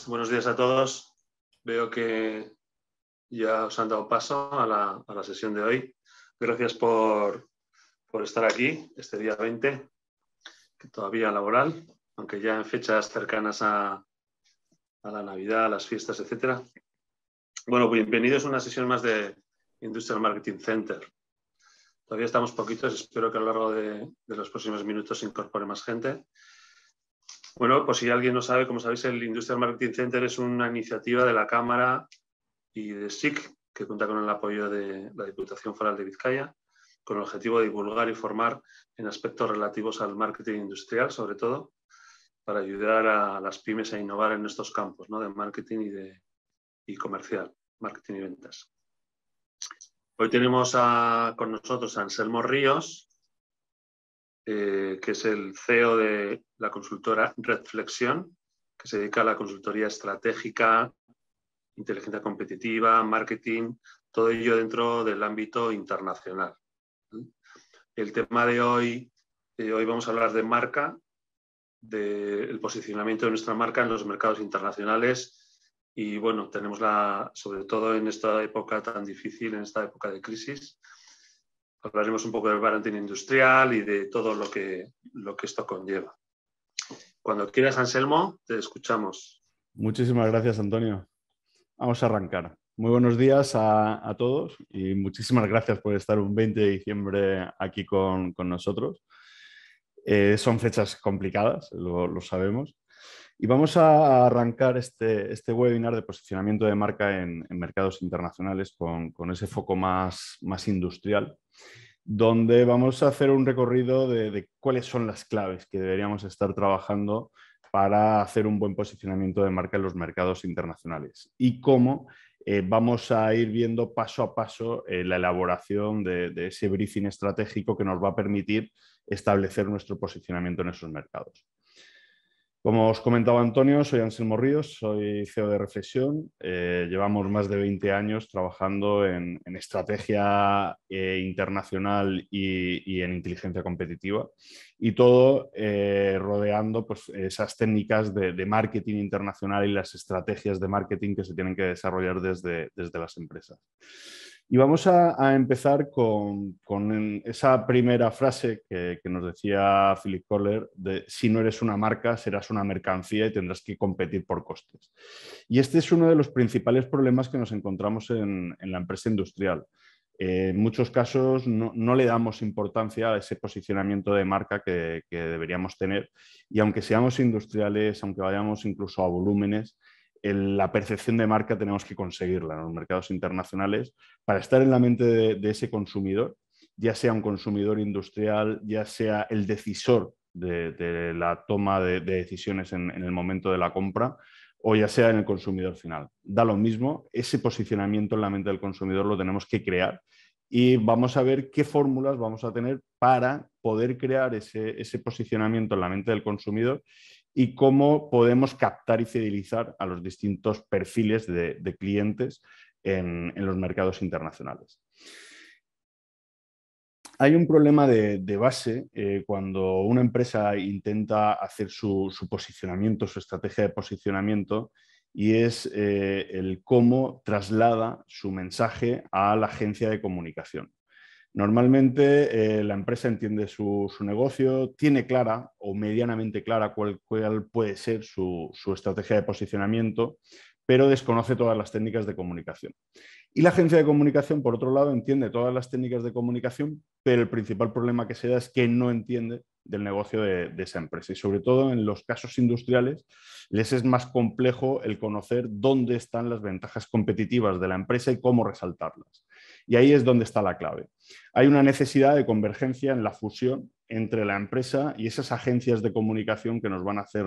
buenos días a todos. Veo que ya os han dado paso a la sesión de hoy. Gracias por estar aquí este día 20, que todavía laboral, aunque ya en fechas cercanas a la Navidad, a las fiestas, etc. Bueno, bienvenidos a una sesión más de Industrial Marketing Center. Todavía estamos poquitos, espero que a lo largo de los próximos minutos se incorpore más gente. Bueno, pues si alguien no sabe, como sabéis, el Industrial Marketing Center es una iniciativa de la Cámara y de SIC, que cuenta con el apoyo de la Diputación Foral de Vizcaya, con el objetivo de divulgar y formar en aspectos relativos al marketing industrial, sobre todo, para ayudar a las pymes a innovar en estos campos, ¿no?, de marketing y comercial, marketing y ventas. Hoy tenemos con nosotros a Anselmo Ríos, que es el CEO de la consultora Redflexión, que se dedica a la consultoría estratégica, inteligencia competitiva, marketing, todo ello dentro del ámbito internacional. El tema de hoy vamos a hablar de marca, del posicionamiento de nuestra marca en los mercados internacionales y, bueno, tenemos sobre todo en esta época tan difícil, en esta época de crisis, hablaremos un poco del marketing industrial y de todo lo que esto conlleva. Cuando quieras, Anselmo, te escuchamos. Muchísimas gracias, Antonio. Vamos a arrancar. Muy buenos días a todos y muchísimas gracias por estar un 20 de diciembre aquí con nosotros. Son fechas complicadas, lo sabemos. Y vamos a arrancar este webinar de posicionamiento de marca en mercados internacionales con ese foco más industrial, donde vamos a hacer un recorrido de cuáles son las claves que deberíamos estar trabajando para hacer un buen posicionamiento de marca en los mercados internacionales y cómo vamos a ir viendo paso a paso la elaboración de ese briefing estratégico que nos va a permitir establecer nuestro posicionamiento en esos mercados. Como os comentaba Antonio, soy Anselmo Ríos, soy CEO de Redflexión. Llevamos más de 20 años trabajando en estrategia internacional y en inteligencia competitiva, y todo rodeando pues, esas técnicas de marketing internacional y las estrategias de marketing que se tienen que desarrollar desde las empresas. Y vamos a empezar con esa primera frase que nos decía Philip Kotler de si no eres una marca, serás una mercancía y tendrás que competir por costes. Y este es uno de los principales problemas que nos encontramos en la empresa industrial. En muchos casos no le damos importancia a ese posicionamiento de marca que deberíamos tener, y aunque seamos industriales, aunque vayamos incluso a volúmenes, la percepción de marca tenemos que conseguirla en los mercados internacionales para estar en la mente de ese consumidor, ya sea un consumidor industrial, ya sea el decisor de la toma de decisiones en el momento de la compra, o ya sea en el consumidor final. Da lo mismo, ese posicionamiento en la mente del consumidor lo tenemos que crear y vamos a ver qué fórmulas vamos a tener para poder crear ese posicionamiento en la mente del consumidor y cómo podemos captar y fidelizar a los distintos perfiles de clientes en los mercados internacionales. Hay un problema de base cuando una empresa intenta hacer su posicionamiento, su estrategia de posicionamiento, y es el cómo traslada su mensaje a la agencia de comunicación. Normalmente la empresa entiende su negocio, tiene clara o medianamente clara cuál puede ser su estrategia de posicionamiento, pero desconoce todas las técnicas de comunicación. Y la agencia de comunicación, por otro lado, entiende todas las técnicas de comunicación, pero el principal problema que se da es que no entiende del negocio de esa empresa. Y sobre todo en los casos industriales les es más complejo el conocer dónde están las ventajas competitivas de la empresa y cómo resaltarlas. Y ahí es donde está la clave. Hay una necesidad de convergencia en la fusión entre la empresa y esas agencias de comunicación que nos van a hacer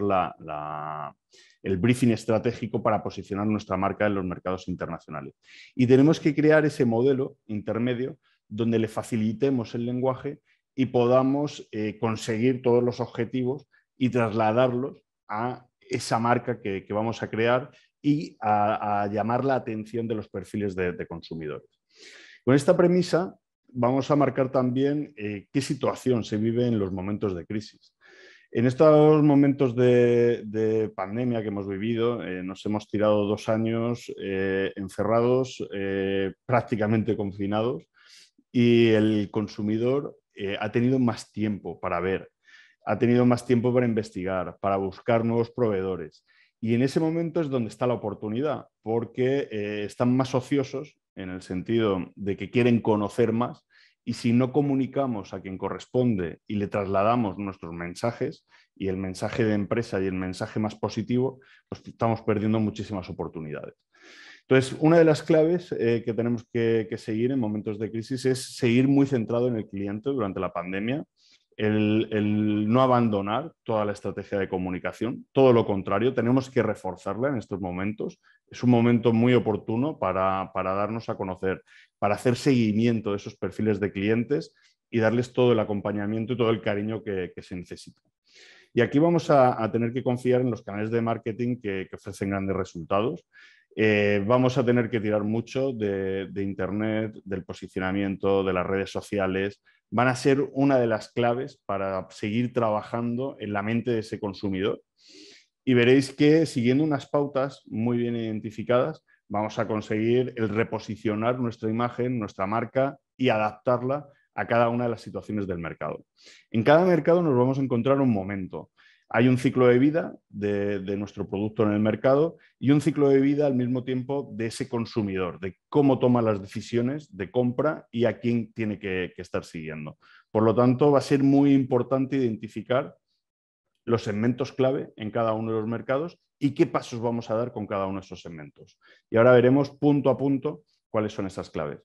el briefing estratégico para posicionar nuestra marca en los mercados internacionales. Y tenemos que crear ese modelo intermedio donde le facilitemos el lenguaje y podamos conseguir todos los objetivos y trasladarlos a esa marca que vamos a crear y a llamar la atención de los perfiles de consumidores. Con esta premisa vamos a marcar también qué situación se vive en los momentos de crisis. En estos momentos de pandemia que hemos vivido, nos hemos tirado 2 años encerrados, prácticamente confinados, y el consumidor ha tenido más tiempo para ver, ha tenido más tiempo para investigar, para buscar nuevos proveedores. Y en ese momento es donde está la oportunidad, porque están más ociosos en el sentido de que quieren conocer más, y si no comunicamos a quien corresponde y le trasladamos nuestros mensajes y el mensaje de empresa y el mensaje más positivo, pues estamos perdiendo muchísimas oportunidades. Entonces, una de las claves que tenemos que seguir en momentos de crisis es seguir muy centrado en el cliente durante la pandemia, el no abandonar toda la estrategia de comunicación, todo lo contrario, tenemos que reforzarla en estos momentos. Es un momento muy oportuno para darnos a conocer, para hacer seguimiento de esos perfiles de clientes y darles todo el acompañamiento y todo el cariño que se necesita. Y aquí vamos a tener que confiar en los canales de marketing que ofrecen grandes resultados. Vamos a tener que tirar mucho de Internet, del posicionamiento, de las redes sociales. Van a ser una de las claves para seguir trabajando en la mente de ese consumidor. Y veréis que siguiendo unas pautas muy bien identificadas, vamos a conseguir el reposicionar nuestra imagen, nuestra marca y adaptarla a cada una de las situaciones del mercado. En cada mercado nos vamos a encontrar un momento. Hay un ciclo de vida de nuestro producto en el mercado y un ciclo de vida al mismo tiempo de ese consumidor, de cómo toma las decisiones de compra y a quién tiene que estar siguiendo. Por lo tanto, va a ser muy importante identificar los segmentos clave en cada uno de los mercados y qué pasos vamos a dar con cada uno de esos segmentos. Y ahora veremos punto a punto cuáles son esas claves.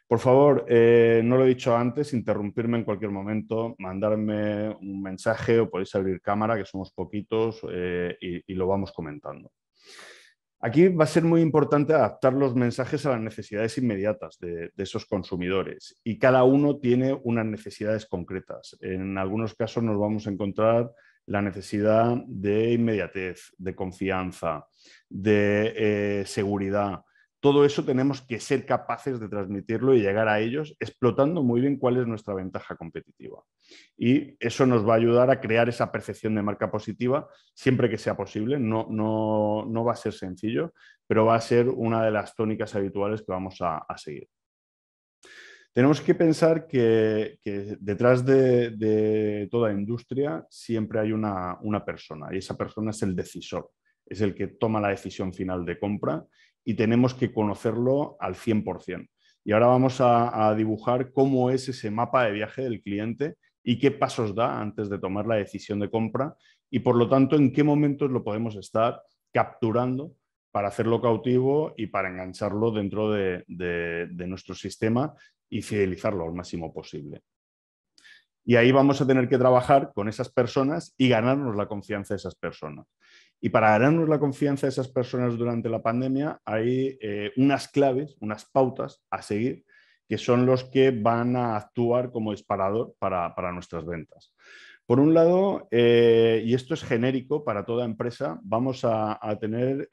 Por favor, no lo he dicho antes, interrumpirme en cualquier momento, mandarme un mensaje o podéis abrir cámara, que somos poquitos, y lo vamos comentando. Aquí va a ser muy importante adaptar los mensajes a las necesidades inmediatas de esos consumidores y cada uno tiene unas necesidades concretas. En algunos casos nos vamos a encontrar la necesidad de inmediatez, de confianza, de seguridad. Todo eso tenemos que ser capaces de transmitirlo y llegar a ellos explotando muy bien cuál es nuestra ventaja competitiva. Y eso nos va a ayudar a crear esa percepción de marca positiva siempre que sea posible. No va a ser sencillo, pero va a ser una de las tónicas habituales que vamos a seguir. Tenemos que pensar que detrás de toda industria siempre hay una persona y esa persona es el decisor, es el que toma la decisión final de compra y tenemos que conocerlo al 100%. Y ahora vamos a dibujar cómo es ese mapa de viaje del cliente y qué pasos da antes de tomar la decisión de compra y por lo tanto en qué momentos lo podemos estar capturando para hacerlo cautivo y para engancharlo dentro de nuestro sistema y fidelizarlo al máximo posible. Y ahí vamos a tener que trabajar con esas personas y ganarnos la confianza de esas personas. Y para ganarnos la confianza de esas personas durante la pandemia hay unas claves, unas pautas a seguir, que son los que van a actuar como disparador para nuestras ventas. Por un lado, y esto es genérico para toda empresa, vamos a tener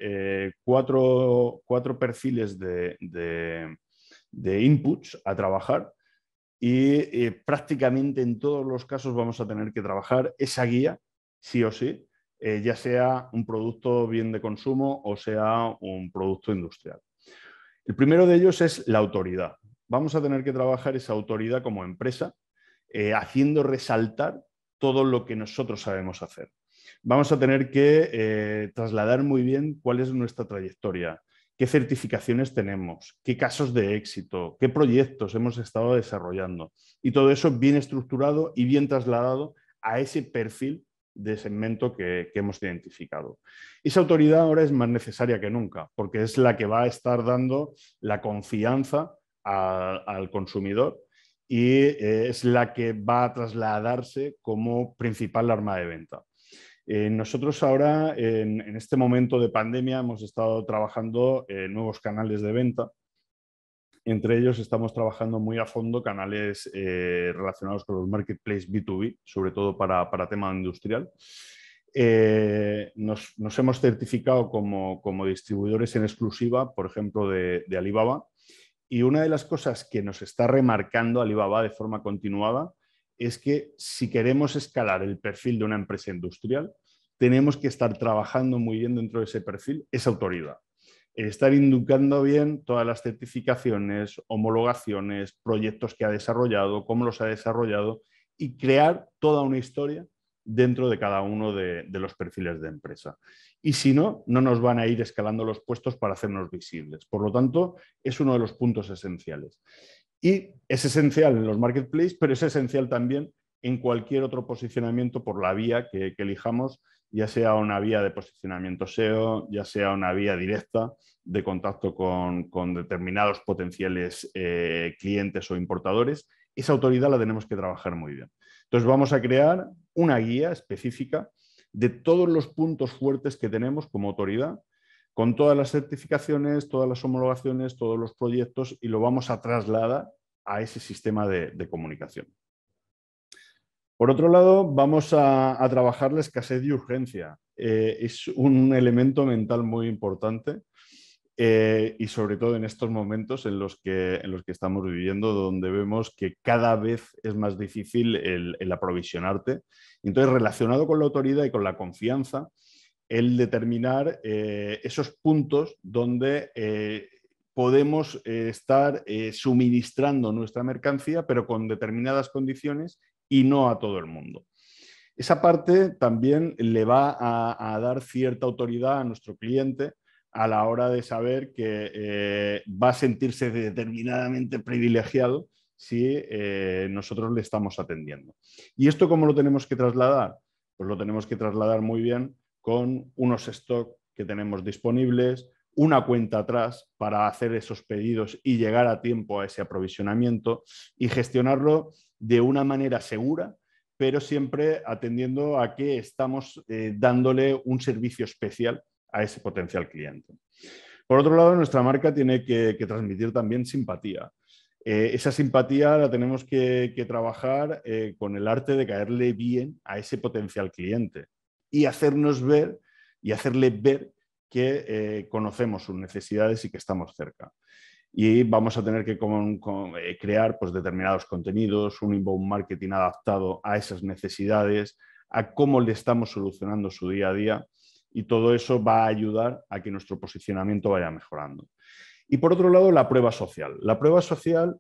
cuatro perfiles de inputs a trabajar y prácticamente en todos los casos vamos a tener que trabajar esa guía, sí o sí, ya sea un producto bien de consumo o sea un producto industrial. El primero de ellos es la autoridad. Vamos a tener que trabajar esa autoridad como empresa, haciendo resaltar todo lo que nosotros sabemos hacer. Vamos a tener que trasladar muy bien cuál es nuestra trayectoria, qué certificaciones tenemos, qué casos de éxito, qué proyectos hemos estado desarrollando. Y todo eso bien estructurado y bien trasladado a ese perfil de segmento que hemos identificado. Esa autoridad ahora es más necesaria que nunca, porque es la que va a estar dando la confianza al consumidor y es la que va a trasladarse como principal arma de venta. Nosotros ahora, en este momento de pandemia, hemos estado trabajando en nuevos canales de venta. Entre ellos estamos trabajando muy a fondo canales relacionados con los marketplaces B2B, sobre todo para tema industrial. Nos hemos certificado como distribuidores en exclusiva, por ejemplo, de Alibaba. Y una de las cosas que nos está remarcando Alibaba de forma continuada es que si queremos escalar el perfil de una empresa industrial, tenemos que estar trabajando muy bien dentro de ese perfil esa autoridad. Estar indicando bien todas las certificaciones, homologaciones, proyectos que ha desarrollado, cómo los ha desarrollado y crear toda una historia dentro de cada uno de los perfiles de empresa. Y si no, no nos van a ir escalando los puestos para hacernos visibles. Por lo tanto, es uno de los puntos esenciales. Y es esencial en los marketplaces, pero es esencial también en cualquier otro posicionamiento por la vía que elijamos, ya sea una vía de posicionamiento SEO, ya sea una vía directa de contacto con determinados potenciales clientes o importadores. Esa autoridad la tenemos que trabajar muy bien. Entonces vamos a crear una guía específica de todos los puntos fuertes que tenemos como autoridad, con todas las certificaciones, todas las homologaciones, todos los proyectos, y lo vamos a trasladar a ese sistema de comunicación. Por otro lado, vamos a trabajar la escasez y urgencia. Es un elemento mental muy importante y sobre todo en estos momentos en los que estamos viviendo, donde vemos que cada vez es más difícil el aprovisionarte. Entonces, relacionado con la autoridad y con la confianza, el determinar esos puntos donde podemos estar suministrando nuestra mercancía, pero con determinadas condiciones y no a todo el mundo. Esa parte también le va a dar cierta autoridad a nuestro cliente a la hora de saber que va a sentirse determinadamente privilegiado si nosotros le estamos atendiendo. ¿Y esto cómo lo tenemos que trasladar? Pues lo tenemos que trasladar muy bien con unos stocks que tenemos disponibles, una cuenta atrás para hacer esos pedidos y llegar a tiempo a ese aprovisionamiento y gestionarlo de una manera segura, pero siempre atendiendo a que estamos dándole un servicio especial a ese potencial cliente. Por otro lado, nuestra marca tiene que transmitir también simpatía. Esa simpatía la tenemos que trabajar con el arte de caerle bien a ese potencial cliente y hacernos ver y hacerle ver que conocemos sus necesidades y que estamos cerca. Y vamos a tener que crear pues, determinados contenidos, un inbound marketing adaptado a esas necesidades, a cómo le estamos solucionando su día a día, y todo eso va a ayudar a que nuestro posicionamiento vaya mejorando. Y por otro lado, la prueba social. La prueba social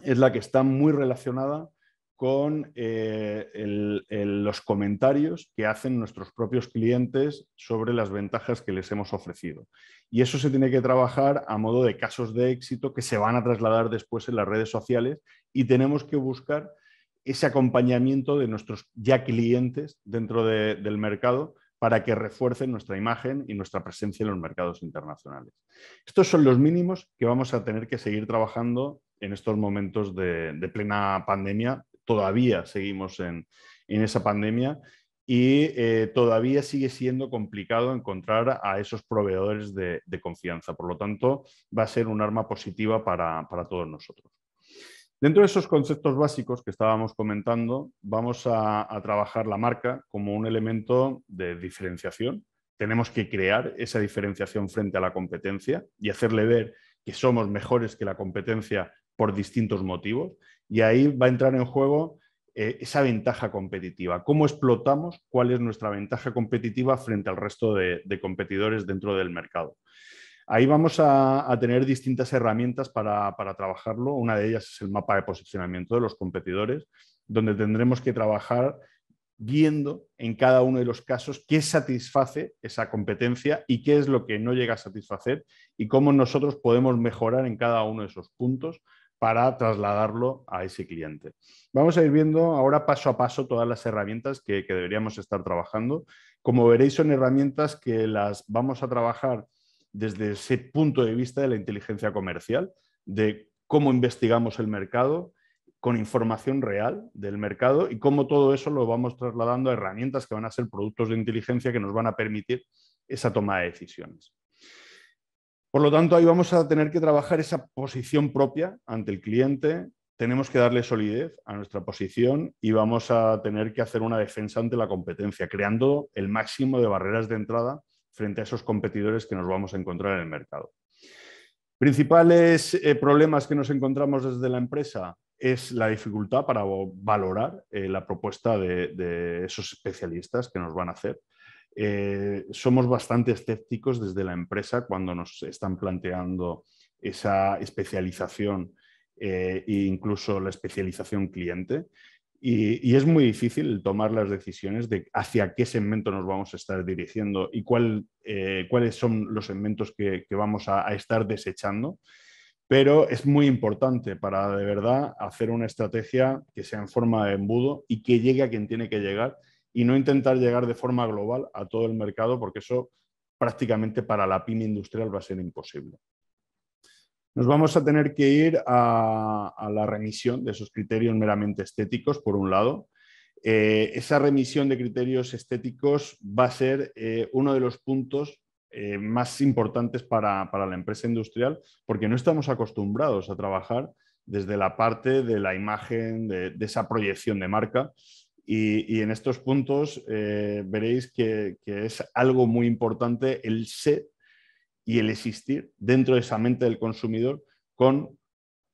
es la que está muy relacionada con los comentarios que hacen nuestros propios clientes sobre las ventajas que les hemos ofrecido. Y eso se tiene que trabajar a modo de casos de éxito que se van a trasladar después en las redes sociales, y tenemos que buscar ese acompañamiento de nuestros ya clientes dentro del mercado para que refuercen nuestra imagen y nuestra presencia en los mercados internacionales. Estos son los mínimos que vamos a tener que seguir trabajando en estos momentos de plena pandemia. Todavía seguimos en esa pandemia y todavía sigue siendo complicado encontrar a esos proveedores de confianza. Por lo tanto, va a ser un arma positiva para todos nosotros. Dentro de esos conceptos básicos que estábamos comentando, vamos a trabajar la marca como un elemento de diferenciación. Tenemos que crear esa diferenciación frente a la competencia y hacerle ver que somos mejores que la competencia por distintos motivos. Y ahí va a entrar en juego esa ventaja competitiva. ¿Cómo explotamos cuál es nuestra ventaja competitiva frente al resto de competidores dentro del mercado? Ahí vamos a tener distintas herramientas para trabajarlo. Una de ellas es el mapa de posicionamiento de los competidores, donde tendremos que trabajar viendo en cada uno de los casos qué satisface esa competencia y qué es lo que no llega a satisfacer y cómo nosotros podemos mejorar en cada uno de esos puntos para trasladarlo a ese cliente. Vamos a ir viendo ahora paso a paso todas las herramientas que deberíamos estar trabajando. Como veréis, son herramientas que las vamos a trabajar desde ese punto de vista de la inteligencia comercial, de cómo investigamos el mercado con información real del mercado y cómo todo eso lo vamos trasladando a herramientas que van a ser productos de inteligencia que nos van a permitir esa toma de decisiones. Por lo tanto, ahí vamos a tener que trabajar esa posición propia ante el cliente, tenemos que darle solidez a nuestra posición y vamos a tener que hacer una defensa ante la competencia, creando el máximo de barreras de entrada frente a esos competidores que nos vamos a encontrar en el mercado. Principales problemas que nos encontramos desde la empresa, es la dificultad para valorar la propuesta de esos especialistas que nos van a hacer. Somos bastante escépticos desde la empresa cuando nos están planteando esa especialización e incluso la especialización cliente. Y es muy difícil tomar las decisiones de hacia qué segmento nos vamos a estar dirigiendo y cuáles son los segmentos que vamos a estar desechando. Pero es muy importante para de verdad hacer una estrategia que sea en forma de embudo y que llegue a quien tiene que llegar y no intentar llegar de forma global a todo el mercado, porque eso prácticamente para la pyme industrial va a ser imposible. Nos vamos a tener que ir a la remisión de esos criterios meramente estéticos, por un lado. Esa remisión de criterios estéticos va a ser uno de los puntos más importantes para la empresa industrial, porque no estamos acostumbrados a trabajar desde la parte de la imagen, de esa proyección de marca. Y en estos puntos veréis que es algo muy importante el ser y el existir dentro de esa mente del consumidor con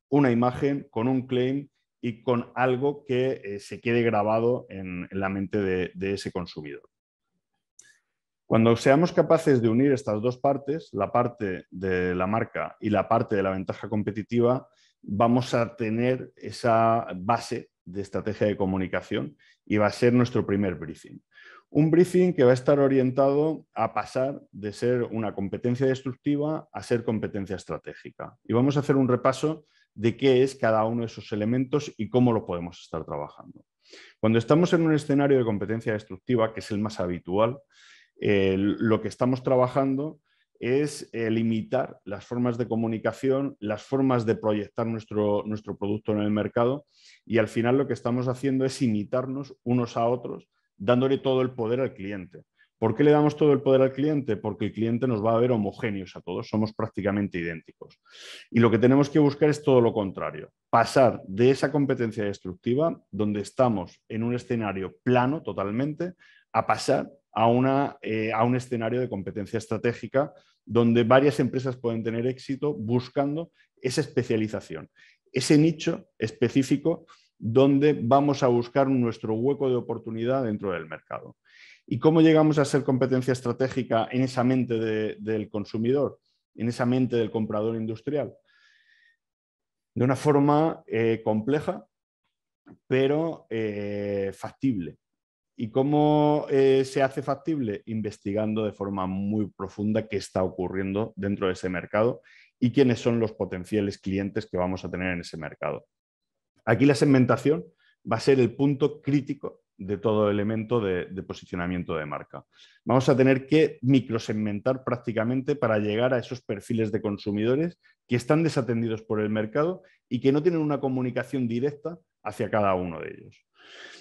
una imagen, con un claim y con algo que se quede grabado en la mente de ese consumidor. Cuando seamos capaces de unir estas dos partes, la parte de la marca y la parte de la ventaja competitiva, vamos a tener esa base de estrategia de comunicación y va a ser nuestro primer briefing. Un briefing que va a estar orientado a pasar de ser una competencia destructiva a ser competencia estratégica. Y vamos a hacer un repaso de qué es cada uno de esos elementos y cómo lo podemos estar trabajando. Cuando estamos en un escenario de competencia destructiva, que es el más habitual, lo que estamos trabajando es limitar las formas de comunicación, las formas de proyectar nuestro producto en el mercado y al final lo que estamos haciendo es imitarnos unos a otros, dándole todo el poder al cliente. ¿Por qué le damos todo el poder al cliente? Porque el cliente nos va a ver homogéneos a todos, somos prácticamente idénticos. Y lo que tenemos que buscar es todo lo contrario, pasar de esa competencia destructiva, donde estamos en un escenario plano totalmente, a pasar a un escenario de competencia estratégica donde varias empresas pueden tener éxito buscando esa especialización, ese nicho específico donde vamos a buscar nuestro hueco de oportunidad dentro del mercado. ¿Y cómo llegamos a ser competencia estratégica en esa mente del consumidor, en esa mente del comprador industrial? De una forma compleja, pero factible. ¿Y cómo se hace factible? Investigando de forma muy profunda qué está ocurriendo dentro de ese mercado y quiénes son los potenciales clientes que vamos a tener en ese mercado. Aquí la segmentación va a ser el punto crítico de todo elemento de posicionamiento de marca. Vamos a tener que microsegmentar prácticamente para llegar a esos perfiles de consumidores que están desatendidos por el mercado y que no tienen una comunicación directa hacia cada uno de ellos.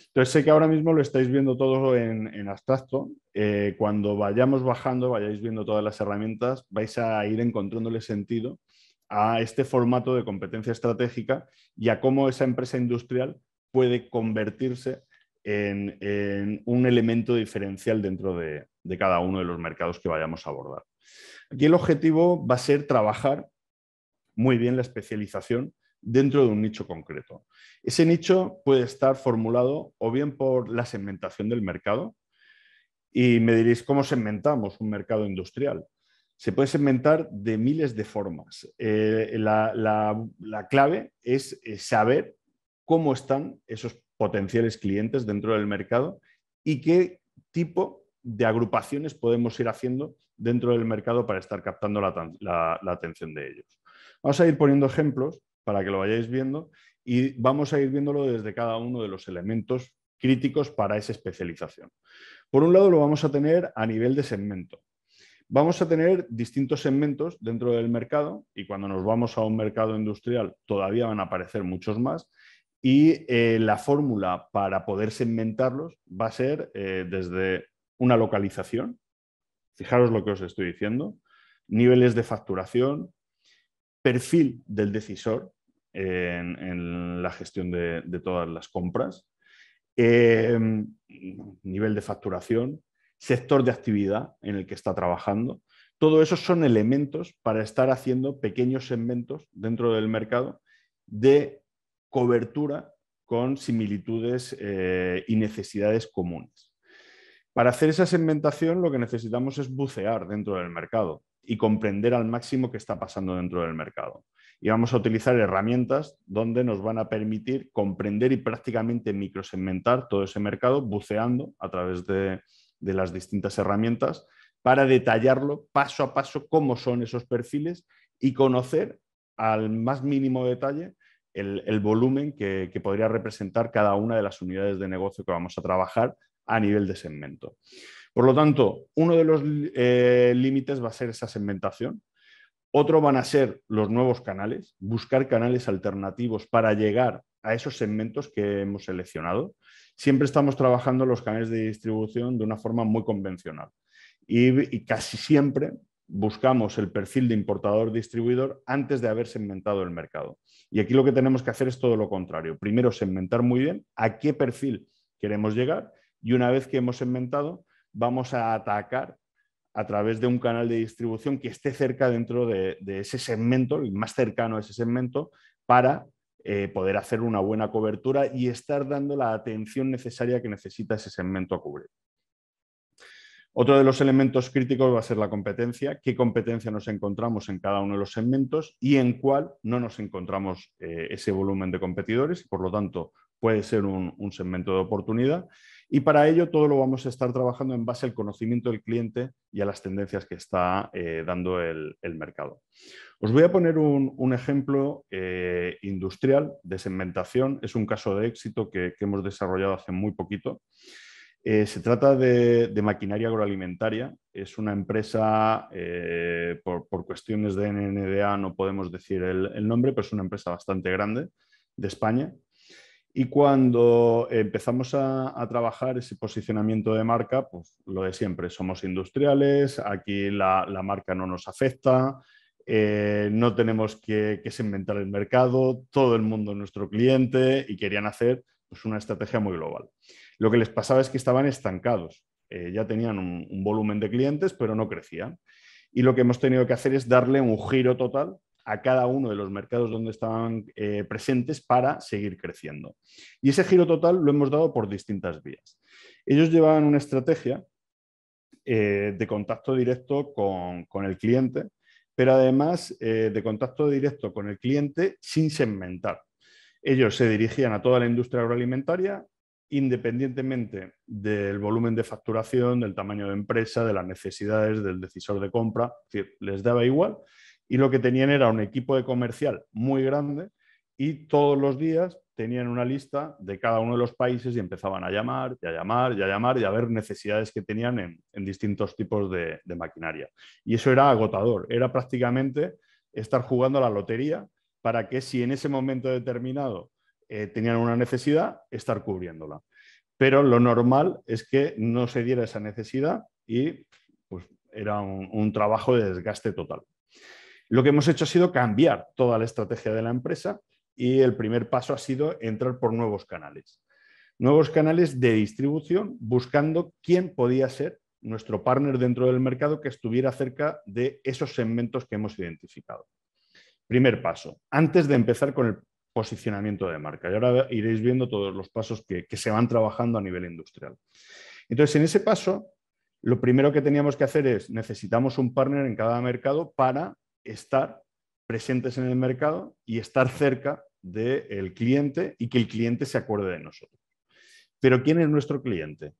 Entonces sé que ahora mismo lo estáis viendo todo en abstracto. Cuando vayamos bajando, vayáis viendo todas las herramientas, vais a ir encontrándole sentido a este formato de competencia estratégica y a cómo esa empresa industrial puede convertirse en un elemento diferencial dentro de cada uno de los mercados que vayamos a abordar. Aquí el objetivo va a ser trabajar muy bien la especialización dentro de un nicho concreto. Ese nicho puede estar formulado o bien por la segmentación del mercado, y me diréis, ¿cómo segmentamos un mercado industrial? Se puede segmentar de miles de formas. La clave es saber cómo están esos potenciales clientes dentro del mercado y qué tipo de agrupaciones podemos ir haciendo dentro del mercado para estar captando la atención de ellos. Vamos a ir poniendo ejemplos para que lo vayáis viendo y vamos a ir viéndolo desde cada uno de los elementos críticos para esa especialización. Por un lado lo vamos a tener a nivel de segmento. Vamos a tener distintos segmentos dentro del mercado y cuando nos vamos a un mercado industrial todavía van a aparecer muchos más y la fórmula para poder segmentarlos va a ser desde una localización, fijaros lo que os estoy diciendo, niveles de facturación, perfil del decisor en la gestión de todas las compras, nivel de facturación, sector de actividad en el que está trabajando. Todo eso son elementos para estar haciendo pequeños segmentos dentro del mercado de cobertura con similitudes y necesidades comunes. Para hacer esa segmentación lo que necesitamos es bucear dentro del mercado y comprender al máximo qué está pasando dentro del mercado. Y vamos a utilizar herramientas donde nos van a permitir comprender y prácticamente microsegmentar todo ese mercado buceando a través de las distintas herramientas para detallarlo paso a paso cómo son esos perfiles y conocer al más mínimo detalle el volumen que podría representar cada una de las unidades de negocio que vamos a trabajar a nivel de segmento. Por lo tanto, uno de los límites va a ser esa segmentación. Otro van a ser los nuevos canales, buscar canales alternativos para llegar a esos segmentos que hemos seleccionado. Siempre estamos trabajando los canales de distribución de una forma muy convencional y casi siempre buscamos el perfil de importador-distribuidor antes de haber segmentado el mercado. Y aquí lo que tenemos que hacer es todo lo contrario. Primero, segmentar muy bien a qué perfil queremos llegar y una vez que hemos segmentado, vamos a atacar a través de un canal de distribución que esté cerca dentro de ese segmento, el más cercano a ese segmento, para poder hacer una buena cobertura y estar dando la atención necesaria que necesita ese segmento a cubrir. Otro de los elementos críticos va a ser la competencia. ¿Qué competencia nos encontramos en cada uno de los segmentos y en cuál no nos encontramos ese volumen de competidores? Por lo tanto, puede ser un segmento de oportunidad. Y para ello todo lo vamos a estar trabajando en base al conocimiento del cliente y a las tendencias que está dando el mercado. Os voy a poner un ejemplo industrial de segmentación. Es un caso de éxito que hemos desarrollado hace muy poquito. Se trata de maquinaria agroalimentaria. Es una empresa, por cuestiones de NNDA no podemos decir el nombre, pero es una empresa bastante grande de España. Y cuando empezamos a trabajar ese posicionamiento de marca, pues lo de siempre, somos industriales, aquí la marca no nos afecta, no tenemos que segmentar el mercado, todo el mundo es nuestro cliente y querían hacer pues, una estrategia muy global. Lo que les pasaba es que estaban estancados, ya tenían un volumen de clientes, pero no crecían. Y lo que hemos tenido que hacer es darle un giro total a cada uno de los mercados donde estaban presentes para seguir creciendo. Y ese giro total lo hemos dado por distintas vías. Ellos llevaban una estrategia de contacto directo con el cliente, pero además de contacto directo con el cliente sin segmentar. Ellos se dirigían a toda la industria agroalimentaria independientemente del volumen de facturación, del tamaño de empresa, de las necesidades del decisor de compra, es decir, les daba igual y lo que tenían era un equipo de comercial muy grande y todos los días tenían una lista de cada uno de los países y empezaban a llamar y a llamar y a llamar y a ver necesidades que tenían en distintos tipos de maquinaria. Y eso era agotador, era prácticamente estar jugando a la lotería para que si en ese momento determinado tenían una necesidad, estar cubriéndola. Pero lo normal es que no se diera esa necesidad y pues, era un trabajo de desgaste total. Lo que hemos hecho ha sido cambiar toda la estrategia de la empresa y el primer paso ha sido entrar por nuevos canales. Nuevos canales de distribución buscando quién podía ser nuestro partner dentro del mercado que estuviera cerca de esos segmentos que hemos identificado. Primer paso, antes de empezar con el posicionamiento de marca. Y ahora iréis viendo todos los pasos que se van trabajando a nivel industrial. Entonces, en ese paso, lo primero que teníamos que hacer es necesitamos un partner en cada mercado para estar presentes en el mercado y estar cerca del cliente y que el cliente se acuerde de nosotros. Pero ¿quién es nuestro cliente?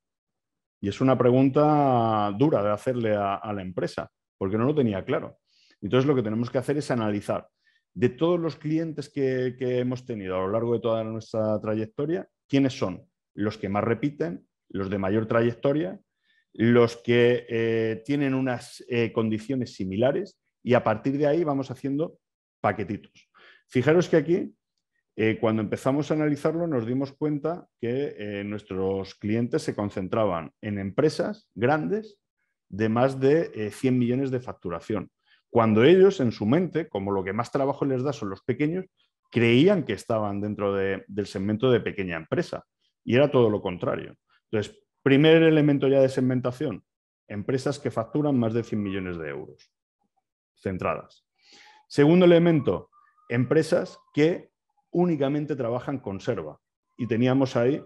Y es una pregunta dura de hacerle a la empresa, porque no lo tenía claro. Entonces, lo que tenemos que hacer es analizar de todos los clientes que hemos tenido a lo largo de toda nuestra trayectoria, ¿quiénes son? Los que más repiten, los de mayor trayectoria, los que tienen unas condiciones similares y a partir de ahí vamos haciendo paquetitos. Fijaros que aquí, cuando empezamos a analizarlo, nos dimos cuenta que nuestros clientes se concentraban en empresas grandes de más de 100 millones de facturación. Cuando ellos, en su mente, como lo que más trabajo les da son los pequeños, creían que estaban dentro del segmento de pequeña empresa. Y era todo lo contrario. Entonces, primer elemento ya de segmentación, empresas que facturan más de 100 millones de euros, centradas. Segundo elemento, empresas que únicamente trabaja en conserva. Y teníamos ahí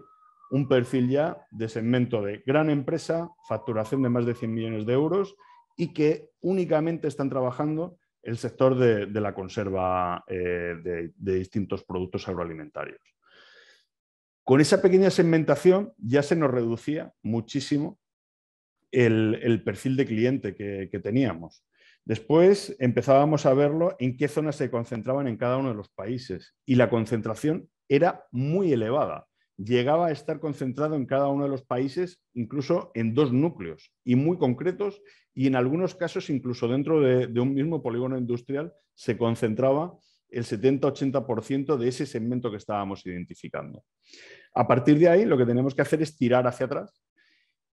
un perfil ya de segmento de gran empresa, facturación de más de 100 millones de euros y que únicamente están trabajando el sector de la conserva de distintos productos agroalimentarios. Con esa pequeña segmentación ya se nos reducía muchísimo el perfil de cliente que teníamos. Después empezábamos a verlo en qué zonas se concentraban en cada uno de los países y la concentración era muy elevada. Llegaba a estar concentrado en cada uno de los países, incluso en 2 núcleos y muy concretos, y en algunos casos incluso dentro de un mismo polígono industrial se concentraba el 70-80% de ese segmento que estábamos identificando. A partir de ahí lo que tenemos que hacer es tirar hacia atrás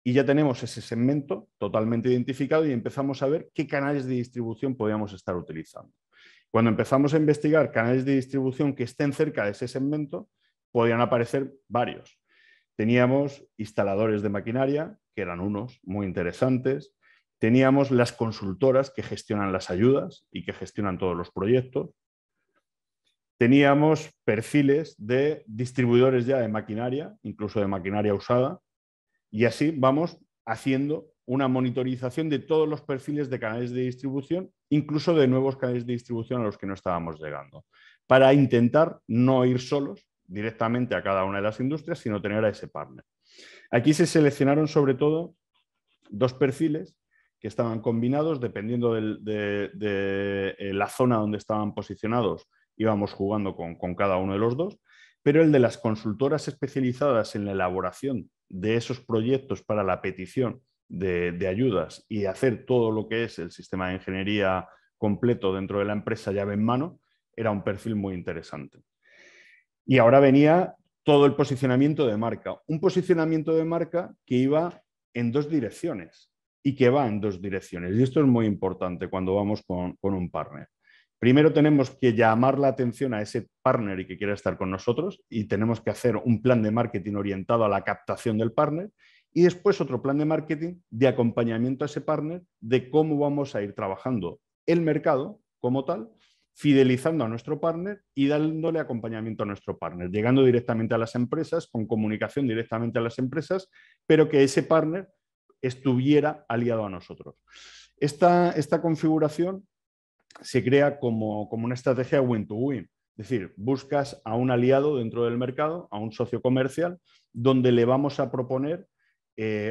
y ya tenemos ese segmento totalmente identificado y empezamos a ver qué canales de distribución podíamos estar utilizando. Cuando empezamos a investigar canales de distribución que estén cerca de ese segmento, podían aparecer varios. Teníamos instaladores de maquinaria, que eran unos muy interesantes. Teníamos las consultoras que gestionan las ayudas y que gestionan todos los proyectos. Teníamos perfiles de distribuidores ya de maquinaria, incluso de maquinaria usada. Y así vamos haciendo una monitorización de todos los perfiles de canales de distribución, incluso de nuevos canales de distribución a los que no estábamos llegando, para intentar no ir solos directamente a cada una de las industrias, sino tener a ese partner. Aquí se seleccionaron sobre todo 2 perfiles que estaban combinados, dependiendo de la zona donde estaban posicionados, íbamos jugando con cada uno de los 2, pero el de las consultoras especializadas en la elaboración de esos proyectos para la petición de ayudas y hacer todo lo que es el sistema de ingeniería completo dentro de la empresa llave en mano, era un perfil muy interesante. Y ahora venía todo el posicionamiento de marca. Un posicionamiento de marca que iba en 2 direcciones y que va en 2 direcciones. Y esto es muy importante cuando vamos con un partner. Primero tenemos que llamar la atención a ese partner y que quiera estar con nosotros y tenemos que hacer un plan de marketing orientado a la captación del partner y después otro plan de marketing de acompañamiento a ese partner de cómo vamos a ir trabajando el mercado como tal, fidelizando a nuestro partner y dándole acompañamiento a nuestro partner, llegando directamente a las empresas, con comunicación directamente a las empresas, pero que ese partner estuviera aliado a nosotros. Esta configuración se crea como una estrategia win-to-win. Es decir, buscas a un aliado dentro del mercado, a un socio comercial, donde le vamos a proponer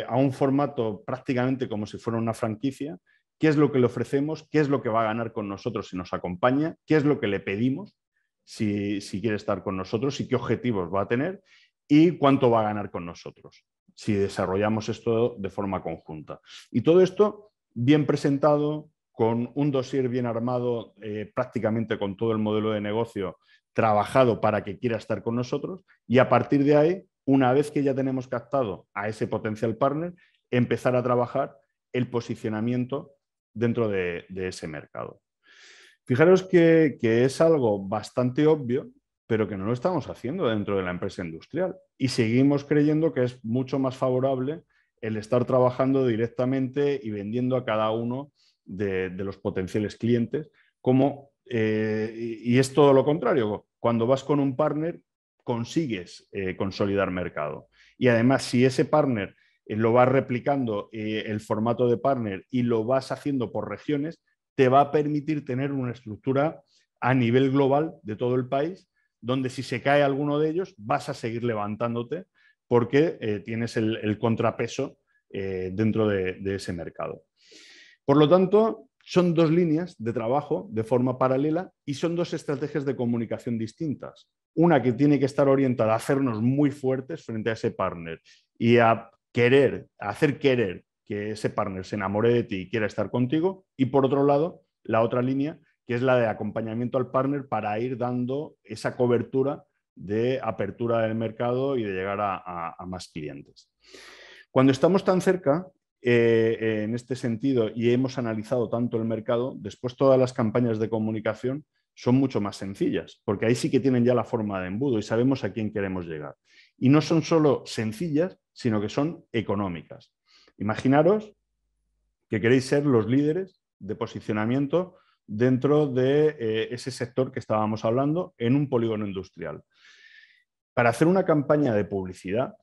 a un formato prácticamente como si fuera una franquicia, qué es lo que le ofrecemos, qué es lo que va a ganar con nosotros si nos acompaña, qué es lo que le pedimos si quiere estar con nosotros y qué objetivos va a tener y cuánto va a ganar con nosotros si desarrollamos esto de forma conjunta. Y todo esto bien presentado, con un dossier bien armado, prácticamente con todo el modelo de negocio trabajado para que quiera estar con nosotros y a partir de ahí, una vez que ya tenemos captado a ese potencial partner, empezar a trabajar el posicionamiento dentro de ese mercado. Fijaros que es algo bastante obvio, pero que no lo estamos haciendo dentro de la empresa industrial y seguimos creyendo que es mucho más favorable el estar trabajando directamente y vendiendo a cada uno de los potenciales clientes, y es todo lo contrario. Cuando vas con un partner, consigues consolidar mercado. Y además, si ese partner lo vas replicando el formato de partner y lo vas haciendo por regiones, te va a permitir tener una estructura a nivel global de todo el país, donde si se cae alguno de ellos, vas a seguir levantándote porque tienes el contrapeso dentro de ese mercado. Por lo tanto, son 2 líneas de trabajo de forma paralela y son 2 estrategias de comunicación distintas. Una que tiene que estar orientada a hacernos muy fuertes frente a ese partner y a hacer querer que ese partner se enamore de ti y quiera estar contigo. Y por otro lado, la otra línea, que es la de acompañamiento al partner para ir dando esa cobertura de apertura del mercado y de llegar a más clientes. Cuando estamos tan cerca, en este sentido, y hemos analizado tanto el mercado, después todas las campañas de comunicación son mucho más sencillas, porque ahí sí que tienen ya la forma de embudo y sabemos a quién queremos llegar. Y no son solo sencillas, sino que son económicas. Imaginaros que queréis ser los líderes de posicionamiento dentro de ese sector que estábamos hablando en un polígono industrial. Para hacer una campaña de publicidad,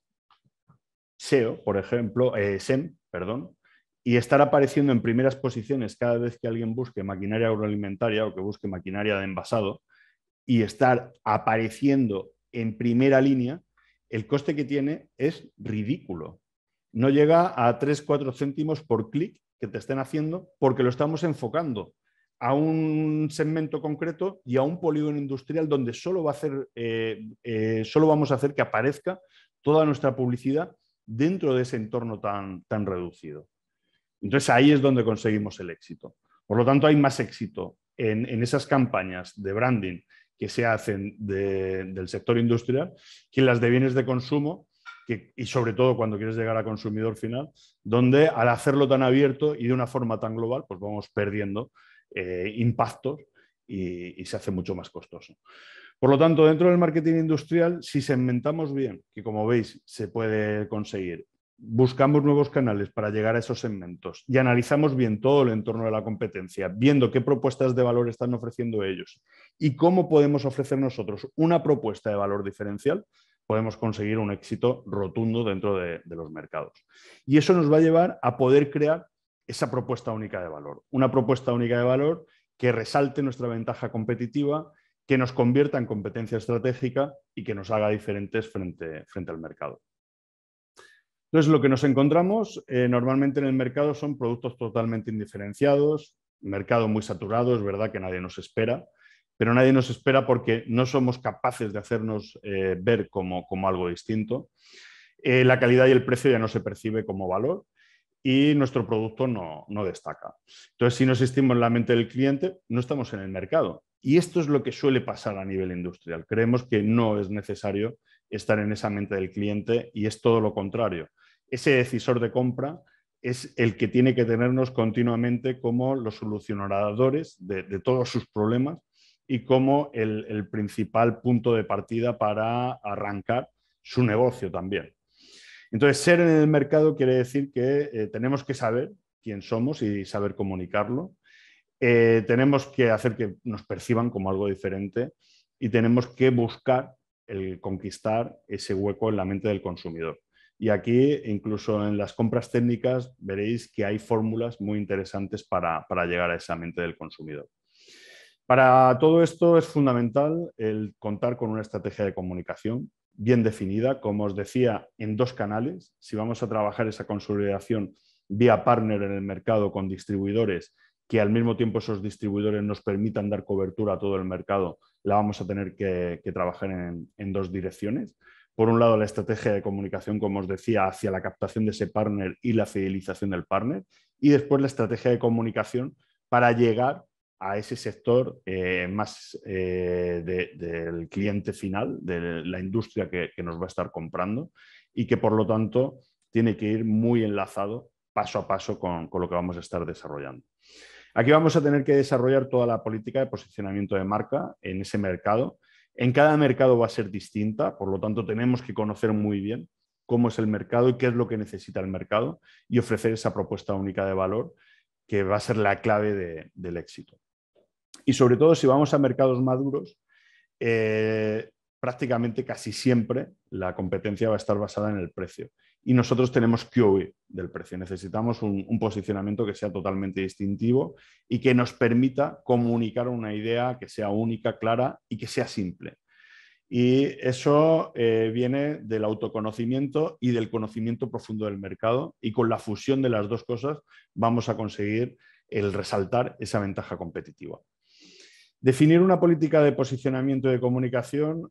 SEO, por ejemplo, SEM, perdón, y estar apareciendo en primeras posiciones cada vez que alguien busque maquinaria agroalimentaria o que busque maquinaria de envasado y estar apareciendo en primera línea, el coste que tiene es ridículo. No llega a 3-4 céntimos por clic que te estén haciendo porque lo estamos enfocando a un segmento concreto y a un polígono industrial donde solo vamos a hacer que aparezca toda nuestra publicidad dentro de ese entorno tan reducido. Entonces ahí es donde conseguimos el éxito. Por lo tanto, hay más éxito en esas campañas de branding que se hacen del sector industrial que en las de bienes de consumo, y sobre todo cuando quieres llegar a consumidor final, donde al hacerlo tan abierto y de una forma tan global, pues vamos perdiendo impactos y se hace mucho más costoso. Por lo tanto, dentro del marketing industrial, si segmentamos bien, que como veis se puede conseguir, buscamos nuevos canales para llegar a esos segmentos y analizamos bien todo el entorno de la competencia, viendo qué propuestas de valor están ofreciendo ellos y cómo podemos ofrecer nosotros una propuesta de valor diferencial, podemos conseguir un éxito rotundo dentro de los mercados. Y eso nos va a llevar a poder crear esa propuesta única de valor. Una propuesta única de valor que resalte nuestra ventaja competitiva, que nos convierta en competencia estratégica y que nos haga diferentes frente al mercado. Entonces, lo que nos encontramos normalmente en el mercado son productos totalmente indiferenciados, mercado muy saturado, es verdad que nadie nos espera, pero nadie nos espera porque no somos capaces de hacernos ver como algo distinto. La calidad y el precio ya no se percibe como valor y nuestro producto no destaca. Entonces, si no existimos en la mente del cliente, no estamos en el mercado. Y esto es lo que suele pasar a nivel industrial. Creemos que no es necesario estar en esa mente del cliente y es todo lo contrario. Ese decisor de compra es el que tiene que tenernos continuamente como los solucionadores de todos sus problemas y como el principal punto de partida para arrancar su negocio también. Entonces, ser en el mercado quiere decir que tenemos que saber quién somos y saber comunicarlo. Tenemos que hacer que nos perciban como algo diferente y tenemos que buscar el conquistar ese hueco en la mente del consumidor. Y aquí, incluso en las compras técnicas, veréis que hay fórmulas muy interesantes para llegar a esa mente del consumidor. Para todo esto es fundamental el contar con una estrategia de comunicación bien definida, como os decía, en 2 canales. Si vamos a trabajar esa consolidación vía partner en el mercado con distribuidores, que al mismo tiempo esos distribuidores nos permitan dar cobertura a todo el mercado, la vamos a tener que trabajar en 2 direcciones. Por un lado, la estrategia de comunicación, como os decía, hacia la captación de ese partner y la fidelización del partner. Y después la estrategia de comunicación para llegar a ese sector más del cliente final, de la industria que nos va a estar comprando y que por lo tanto tiene que ir muy enlazado paso a paso con lo que vamos a estar desarrollando. Aquí vamos a tener que desarrollar toda la política de posicionamiento de marca en ese mercado. En cada mercado va a ser distinta, por lo tanto tenemos que conocer muy bien cómo es el mercado y qué es lo que necesita el mercado y ofrecer esa propuesta única de valor que va a ser la clave del éxito. Y sobre todo si vamos a mercados maduros, prácticamente casi siempre la competencia va a estar basada en el precio. Y nosotros tenemos que huir del precio. Necesitamos un posicionamiento que sea totalmente distintivo y que nos permita comunicar una idea que sea única, clara y que sea simple. Y eso viene del autoconocimiento y del conocimiento profundo del mercado. Y con la fusión de las 2 cosas vamos a conseguir el resaltar esa ventaja competitiva. Definir una política de posicionamiento y de comunicación,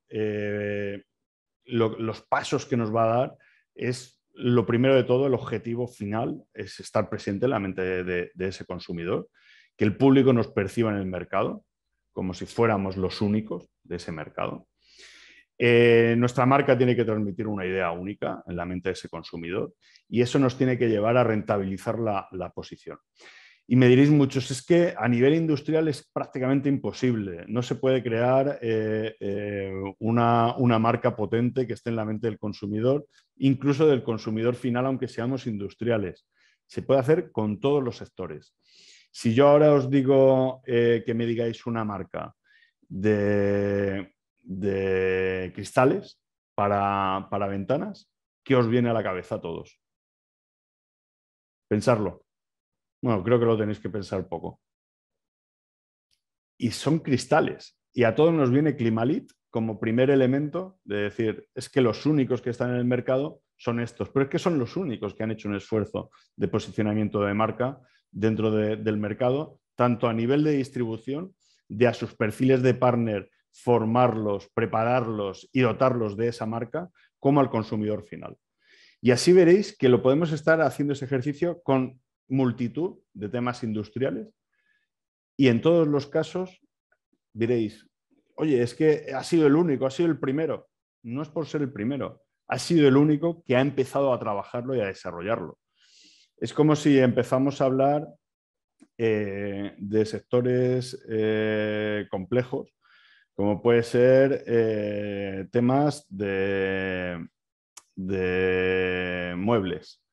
los pasos que nos va a dar es, lo primero de todo, el objetivo final es estar presente en la mente de ese consumidor, que el público nos perciba en el mercado como si fuéramos los únicos de ese mercado. Nuestra marca tiene que transmitir una idea única en la mente de ese consumidor y eso nos tiene que llevar a rentabilizar la posición. Y me diréis muchos, es que a nivel industrial es prácticamente imposible. No se puede crear una marca potente que esté en la mente del consumidor, incluso del consumidor final, aunque seamos industriales. Se puede hacer con todos los sectores. Si yo ahora os digo que me digáis una marca de cristales para ventanas, ¿qué os viene a la cabeza a todos? Pensarlo. Bueno, creo que lo tenéis que pensar poco. Y son cristales. Y a todos nos viene Climalit como primer elemento de decir, es que los únicos que están en el mercado son estos, pero es que son los únicos que han hecho un esfuerzo de posicionamiento de marca dentro del mercado, tanto a nivel de distribución, de a sus perfiles de partner, formarlos, prepararlos y dotarlos de esa marca, como al consumidor final. Y así veréis que lo podemos estar haciendo ese ejercicio con multitud de temas industriales y en todos los casos diréis, oye, es que ha sido el único, ha sido el primero. No es por ser el primero, ha sido el único que ha empezado a trabajarlo y a desarrollarlo. Es como si empezamos a hablar de sectores complejos, como puede ser temas de muebles.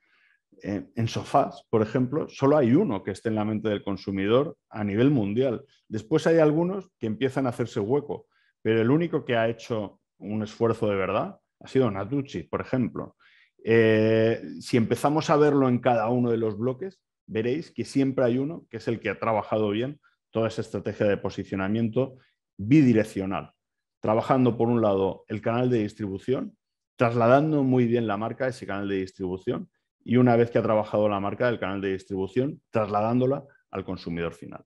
En sofás, por ejemplo, solo hay uno que esté en la mente del consumidor a nivel mundial. Después hay algunos que empiezan a hacerse hueco, pero el único que ha hecho un esfuerzo de verdad ha sido Natuzzi, por ejemplo. Si empezamos a verlo en cada uno de los bloques, veréis que siempre hay uno que es el que ha trabajado bien toda esa estrategia de posicionamiento bidireccional, trabajando por un lado el canal de distribución, trasladando muy bien la marca a ese canal de distribución, y una vez que ha trabajado la marca del canal de distribución, trasladándola al consumidor final.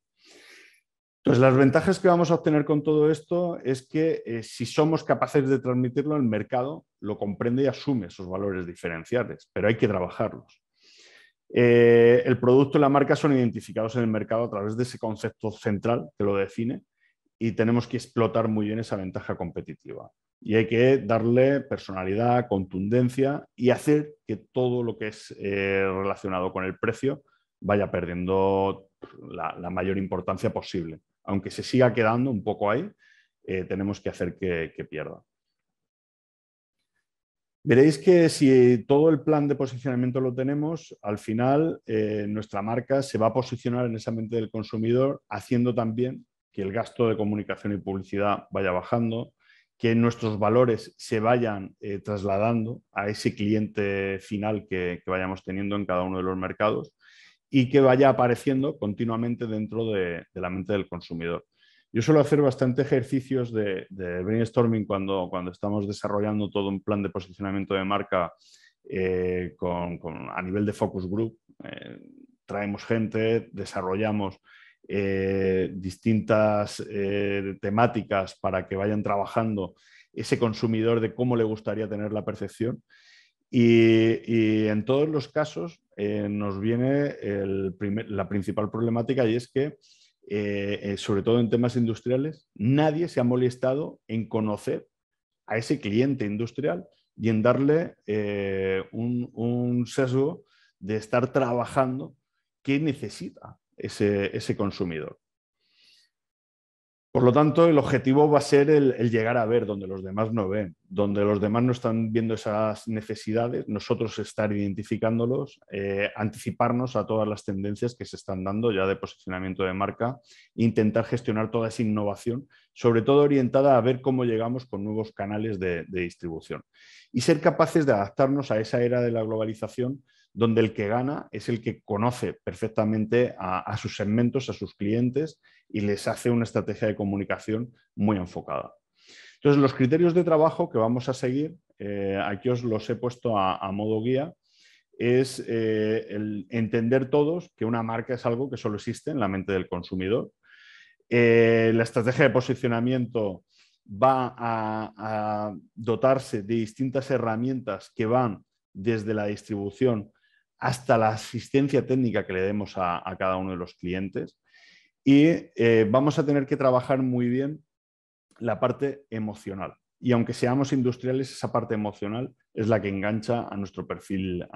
Entonces, las ventajas que vamos a obtener con todo esto es que si somos capaces de transmitirlo, el mercado lo comprende y asume esos valores diferenciales, pero hay que trabajarlos. El producto y la marca son identificados en el mercado a través de ese concepto central que lo define y tenemos que explotar muy bien esa ventaja competitiva. Y hay que darle personalidad, contundencia y hacer que todo lo que es relacionado con el precio vaya perdiendo la mayor importancia posible. Aunque se siga quedando un poco ahí, tenemos que hacer que pierda. Veréis que si todo el plan de posicionamiento lo tenemos, al final nuestra marca se va a posicionar en esa mente del consumidor, haciendo también que el gasto de comunicación y publicidad vaya bajando, que nuestros valores se vayan trasladando a ese cliente final que vayamos teniendo en cada uno de los mercados y que vaya apareciendo continuamente dentro de la mente del consumidor. Yo suelo hacer bastante ejercicios de brainstorming cuando estamos desarrollando todo un plan de posicionamiento de marca a nivel de focus group. Traemos gente, desarrollamos distintas temáticas para que vayan trabajando ese consumidor de cómo le gustaría tener la percepción. Y en todos los casos nos viene la principal problemática y es que, sobre todo en temas industriales, nadie se ha molestado en conocer a ese cliente industrial y en darle un sesgo de estar trabajando qué necesita ese consumidor. Por lo tanto, el objetivo va a ser el llegar a ver donde los demás no ven, donde los demás no están viendo esas necesidades, nosotros estar identificándolos, anticiparnos a todas las tendencias que se están dando ya de posicionamiento de marca, intentar gestionar toda esa innovación, sobre todo orientada a ver cómo llegamos con nuevos canales de distribución y ser capaces de adaptarnos a esa era de la globalización donde el que gana es el que conoce perfectamente a sus segmentos, a sus clientes y les hace una estrategia de comunicación muy enfocada. Entonces, los criterios de trabajo que vamos a seguir, aquí os los he puesto a modo guía, es el entender todos que una marca es algo que solo existe en la mente del consumidor. La estrategia de posicionamiento va a dotarse de distintas herramientas que van desde la distribución hasta la asistencia técnica que le demos a cada uno de los clientes. Y vamos a tener que trabajar muy bien la parte emocional. Y aunque seamos industriales, esa parte emocional es la que engancha a nuestro perfil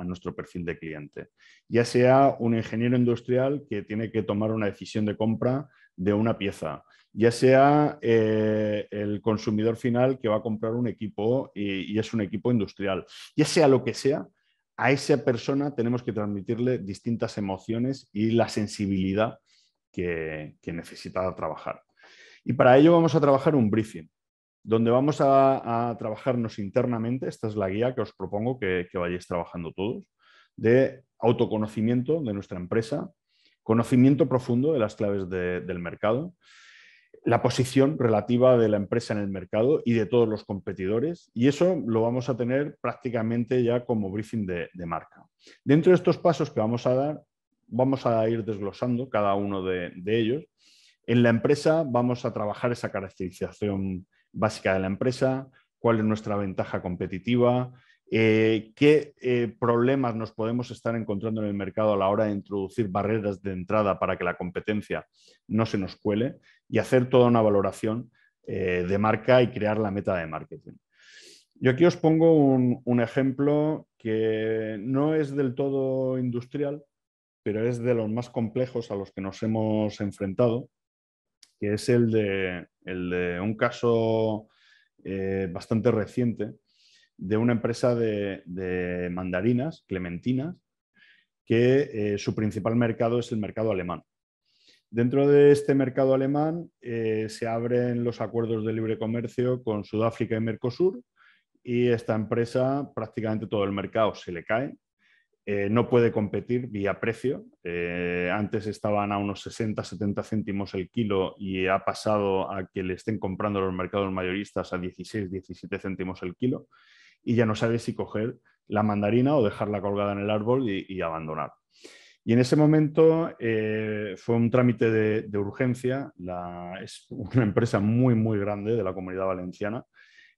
de cliente. Ya sea un ingeniero industrial que tiene que tomar una decisión de compra de una pieza, ya sea el consumidor final que va a comprar un equipo y es un equipo industrial, ya sea lo que sea, a esa persona tenemos que transmitirle distintas emociones y la sensibilidad que necesita trabajar. Y para ello vamos a trabajar un briefing, donde vamos a trabajarnos internamente. Esta es la guía que os propongo que vayáis trabajando todos, de autoconocimiento de nuestra empresa, conocimiento profundo de las claves del mercado, la posición relativa de la empresa en el mercado y de todos los competidores, y eso lo vamos a tener prácticamente ya como briefing de marca. Dentro de estos pasos que vamos a dar, vamos a ir desglosando cada uno de ellos. En la empresa vamos a trabajar esa caracterización básica de la empresa, cuál es nuestra ventaja competitiva, qué problemas nos podemos estar encontrando en el mercado a la hora de introducir barreras de entrada para que la competencia no se nos cuele, y hacer toda una valoración de marca y crear la meta de marketing. Yo aquí os pongo un ejemplo que no es del todo industrial, pero es de los más complejos a los que nos hemos enfrentado, que es el de un caso bastante reciente de una empresa de mandarinas, clementinas, que su principal mercado es el mercado alemán. Dentro de este mercado alemán se abren los acuerdos de libre comercio con Sudáfrica y Mercosur, y esta empresa prácticamente todo el mercado se le cae. No puede competir vía precio. Antes estaban a unos 60-70 céntimos el kilo y ha pasado a que le estén comprando los mercados mayoristas a 16-17 céntimos el kilo, y ya no sabe si coger la mandarina o dejarla colgada en el árbol y abandonar. Y en ese momento fue un trámite de urgencia. Es una empresa muy, muy grande de la Comunidad Valenciana.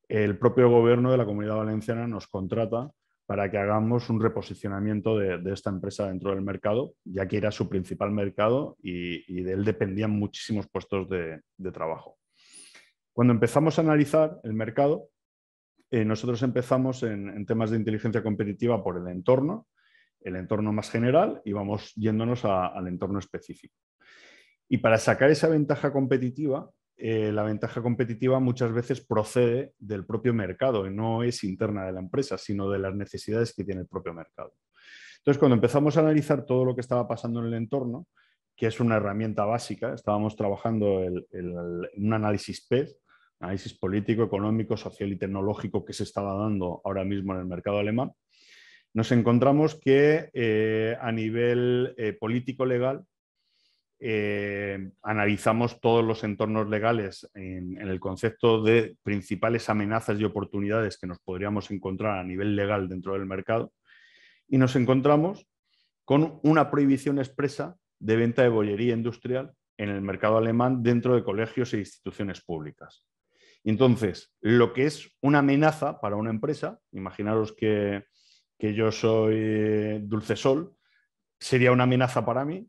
El propio gobierno de la Comunidad Valenciana nos contrata para que hagamos un reposicionamiento de esta empresa dentro del mercado, ya que era su principal mercado y de él dependían muchísimos puestos de trabajo. Cuando empezamos a analizar el mercado, nosotros empezamos en temas de inteligencia competitiva por el entorno más general, y vamos yéndonos al entorno específico. Y para sacar esa ventaja competitiva, la ventaja competitiva muchas veces procede del propio mercado y no es interna de la empresa, sino de las necesidades que tiene el propio mercado. Entonces, cuando empezamos a analizar todo lo que estaba pasando en el entorno, que es una herramienta básica, estábamos trabajando un análisis PES, análisis político, económico, social y tecnológico, que se estaba dando ahora mismo en el mercado alemán, nos encontramos que a nivel político-legal analizamos todos los entornos legales en el concepto de principales amenazas y oportunidades que nos podríamos encontrar a nivel legal dentro del mercado, y nos encontramos con una prohibición expresa de venta de bollería industrial en el mercado alemán dentro de colegios e instituciones públicas. Y entonces, lo que es una amenaza para una empresa, imaginaros que yo soy Dulcesol, sería una amenaza para mí,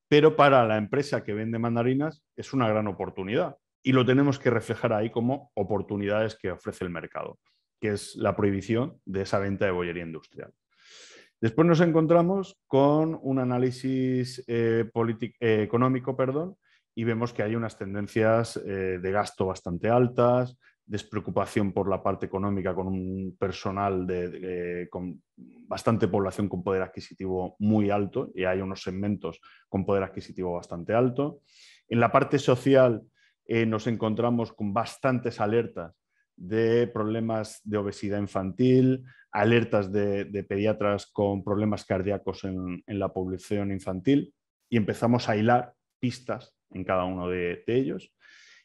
pero para la empresa que vende mandarinas es una gran oportunidad, y lo tenemos que reflejar ahí como oportunidades que ofrece el mercado, que es la prohibición de esa venta de bollería industrial. Después nos encontramos con un análisis económico, y vemos que hay unas tendencias de gasto bastante altas, despreocupación por la parte económica, con un personal con bastante población con poder adquisitivo muy alto, y hay unos segmentos con poder adquisitivo bastante alto. En la parte social nos encontramos con bastantes alertas de problemas de obesidad infantil, alertas de pediatras con problemas cardíacos en la población infantil, y empezamos a hilar pistas en cada uno de ellos.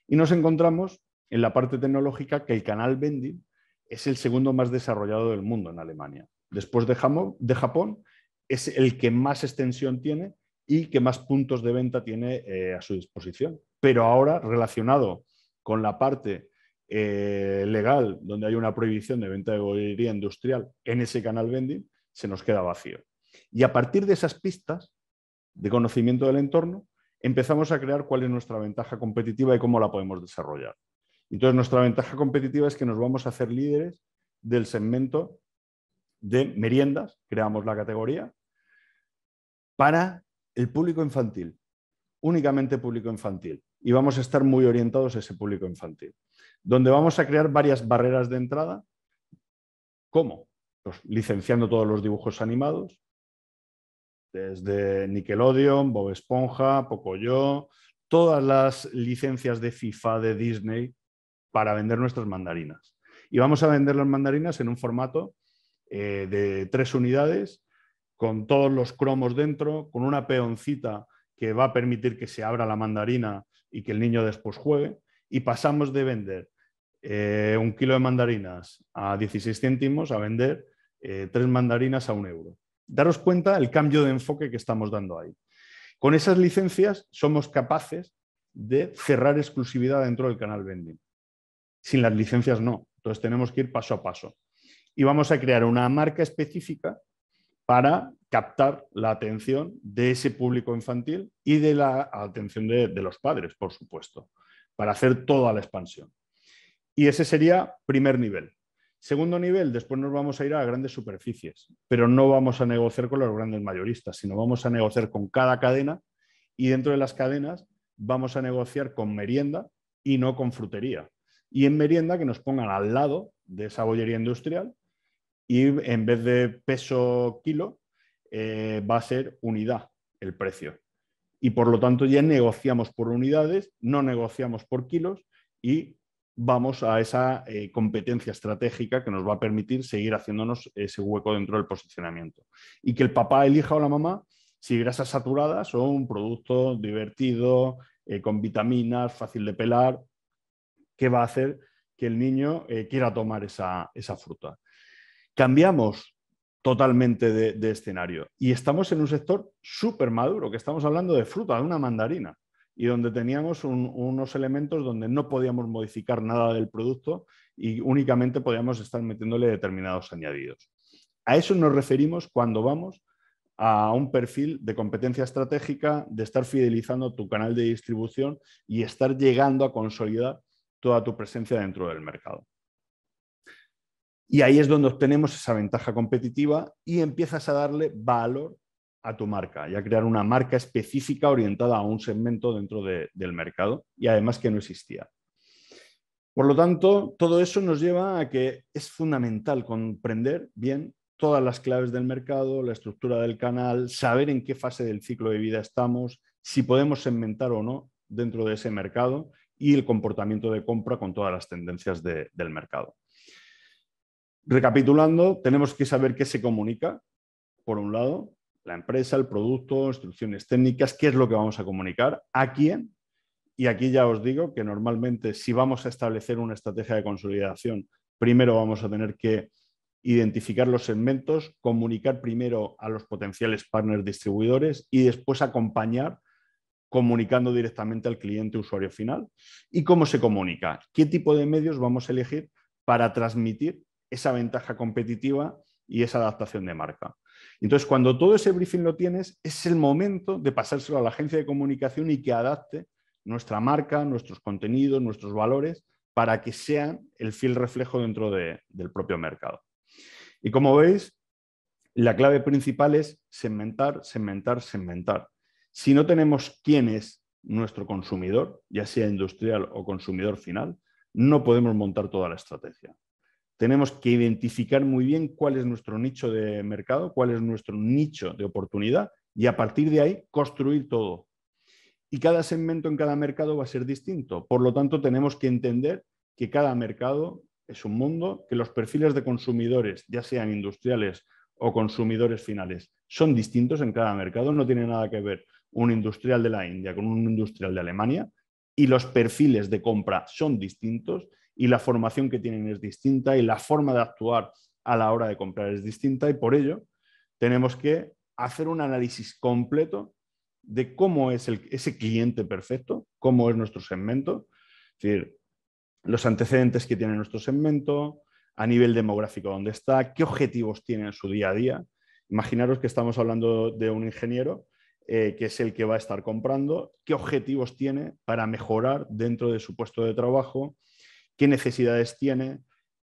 Y nos encontramos en la parte tecnológica que el canal vending es el segundo más desarrollado del mundo en Alemania. Después de Japón, es el que más extensión tiene y que más puntos de venta tiene a su disposición. Pero ahora, relacionado con la parte legal, donde hay una prohibición de venta de bollería industrial en ese canal vending, se nos queda vacío. Y a partir de esas pistas de conocimiento del entorno, empezamos a crear cuál es nuestra ventaja competitiva y cómo la podemos desarrollar. Entonces, nuestra ventaja competitiva es que nos vamos a hacer líderes del segmento de meriendas, creamos la categoría, para el público infantil, únicamente público infantil, y vamos a estar muy orientados a ese público infantil, donde vamos a crear varias barreras de entrada. ¿Cómo? Pues licenciando todos los dibujos animados, desde Nickelodeon, Bob Esponja, Pocoyo, todas las licencias de FIFA, de Disney, para vender nuestras mandarinas. Y vamos a vender las mandarinas en un formato de 3 unidades, con todos los cromos dentro, con una peoncita que va a permitir que se abra la mandarina y que el niño después juegue. Y pasamos de vender 1 kilo de mandarinas a 16 céntimos a vender 3 mandarinas a 1 euro. Daros cuenta el cambio de enfoque que estamos dando ahí. Con esas licencias somos capaces de cerrar exclusividad dentro del canal vending. Sin las licencias no. Entonces tenemos que ir paso a paso. Y vamos a crear una marca específica para captar la atención de ese público infantil y de la atención de los padres, por supuesto, para hacer toda la expansión. Y ese sería primer nivel. Segundo nivel, después nos vamos a ir a grandes superficies, pero no vamos a negociar con los grandes mayoristas, sino vamos a negociar con cada cadena y dentro de las cadenas vamos a negociar con merienda y no con frutería. Y en merienda que nos pongan al lado de esa bollería industrial y en vez de peso kilo va a ser unidad el precio. Y por lo tanto ya negociamos por unidades, no negociamos por kilos y vamos a esa competencia estratégica que nos va a permitir seguir haciéndonos ese hueco dentro del posicionamiento. Y que el papá elija o la mamá si grasas saturadas o un producto divertido, con vitaminas, fácil de pelar, que va a hacer que el niño quiera tomar esa fruta. Cambiamos totalmente de escenario y estamos en un sector súper maduro, que estamos hablando de fruta, de una mandarina, y donde teníamos unos elementos donde no podíamos modificar nada del producto y únicamente podíamos estar metiéndole determinados añadidos. A eso nos referimos cuando vamos a un perfil de competencia estratégica, de estar fidelizando tu canal de distribución y estar llegando a consolidar toda tu presencia dentro del mercado. Y ahí es donde obtenemos esa ventaja competitiva y empiezas a darle valor a tu marca y a crear una marca específica orientada a un segmento dentro del mercado y además que no existía. Por lo tanto, todo eso nos lleva a que es fundamental comprender bien todas las claves del mercado, la estructura del canal, saber en qué fase del ciclo de vida estamos, si podemos segmentar o no dentro de ese mercado y el comportamiento de compra con todas las tendencias del mercado. Recapitulando, tenemos que saber qué se comunica, por un lado, la empresa, el producto, instrucciones técnicas, qué es lo que vamos a comunicar, a quién. Y aquí ya os digo que normalmente si vamos a establecer una estrategia de consolidación, primero vamos a tener que identificar los segmentos, comunicar primero a los potenciales partners distribuidores y después acompañar comunicando directamente al cliente usuario final. ¿Y cómo se comunica? ¿Qué tipo de medios vamos a elegir para transmitir esa ventaja competitiva y esa adaptación de marca? Entonces, cuando todo ese briefing lo tienes, es el momento de pasárselo a la agencia de comunicación y que adapte nuestra marca, nuestros contenidos, nuestros valores, para que sean el fiel reflejo dentro del propio mercado. Y como veis, la clave principal es segmentar, segmentar, segmentar. Si no tenemos quién es nuestro consumidor, ya sea industrial o consumidor final, no podemos montar toda la estrategia. Tenemos que identificar muy bien cuál es nuestro nicho de mercado, cuál es nuestro nicho de oportunidad y a partir de ahí construir todo. Y cada segmento en cada mercado va a ser distinto. Por lo tanto, tenemos que entender que cada mercado es un mundo, que los perfiles de consumidores, ya sean industriales o consumidores finales, son distintos en cada mercado. No tiene nada que ver un industrial de la India con un industrial de Alemania y los perfiles de compra son distintos y la formación que tienen es distinta y la forma de actuar a la hora de comprar es distinta y por ello tenemos que hacer un análisis completo de cómo es ese cliente perfecto, cómo es nuestro segmento, es decir, los antecedentes que tiene nuestro segmento, a nivel demográfico dónde está, qué objetivos tiene en su día a día. Imaginaros que estamos hablando de un ingeniero que es el que va a estar comprando, qué objetivos tiene para mejorar dentro de su puesto de trabajo, qué necesidades tiene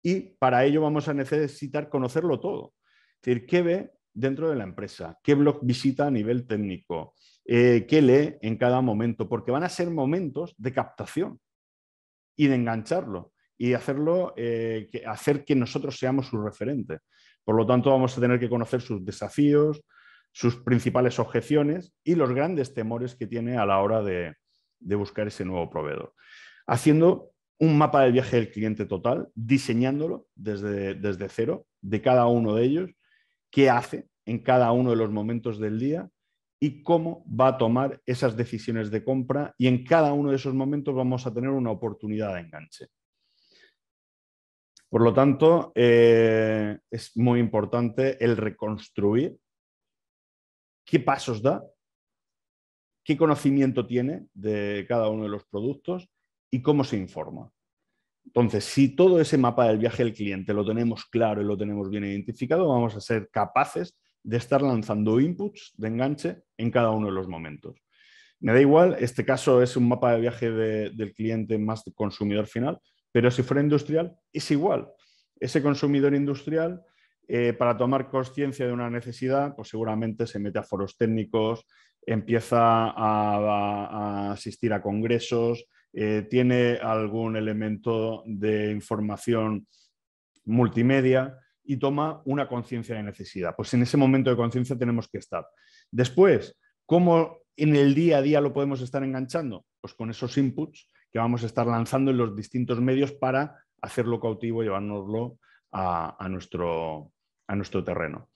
y para ello vamos a necesitar conocerlo todo. Es decir, qué ve dentro de la empresa, qué blog visita a nivel técnico, qué lee en cada momento, porque van a ser momentos de captación y de engancharlo y hacerlo, hacer que nosotros seamos su referente. Por lo tanto, vamos a tener que conocer sus desafíos, sus principales objeciones y los grandes temores que tiene a la hora de buscar ese nuevo proveedor. Haciendo un mapa del viaje del cliente total, diseñándolo desde cero, de cada uno de ellos, qué hace en cada uno de los momentos del día y cómo va a tomar esas decisiones de compra, y en cada uno de esos momentos vamos a tener una oportunidad de enganche. Por lo tanto, es muy importante el reconstruir qué pasos da, qué conocimiento tiene de cada uno de los productos y cómo se informa. Entonces, si todo ese mapa del viaje del cliente lo tenemos claro y lo tenemos bien identificado, vamos a ser capaces de estar lanzando inputs de enganche en cada uno de los momentos. Me da igual, este caso es un mapa de viaje del cliente más de consumidor final, pero si fuera industrial es igual. Ese consumidor industrial, para tomar conciencia de una necesidad, pues seguramente se mete a foros técnicos, empieza a asistir a congresos, tiene algún elemento de información multimedia y toma una conciencia de necesidad. Pues en ese momento de conciencia tenemos que estar. Después, ¿cómo en el día a día lo podemos estar enganchando? Pues con esos inputs que vamos a estar lanzando en los distintos medios para hacerlo cautivo y llevárnoslo a nuestro terreno.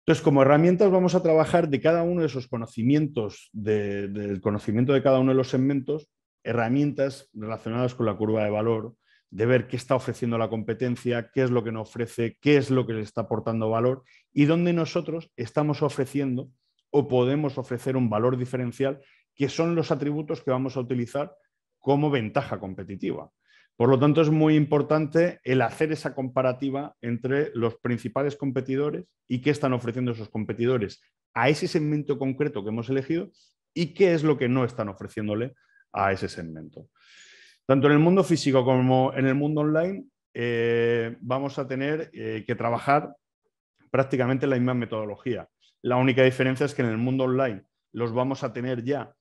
Entonces, como herramientas vamos a trabajar de cada uno de esos conocimientos, del conocimiento de cada uno de los segmentos, herramientas relacionadas con la curva de valor, de ver qué está ofreciendo la competencia, qué es lo que nos ofrece, qué es lo que le está aportando valor y dónde nosotros estamos ofreciendo o podemos ofrecer un valor diferencial, que son los atributos que vamos a utilizar como ventaja competitiva. Por lo tanto, es muy importante el hacer esa comparativa entre los principales competidores y qué están ofreciendo esos competidores a ese segmento concreto que hemos elegido y qué es lo que no están ofreciéndole a ese segmento. Tanto en el mundo físico como en el mundo online vamos a tener que trabajar prácticamente la misma metodología. La única diferencia es que en el mundo online los vamos a tener ya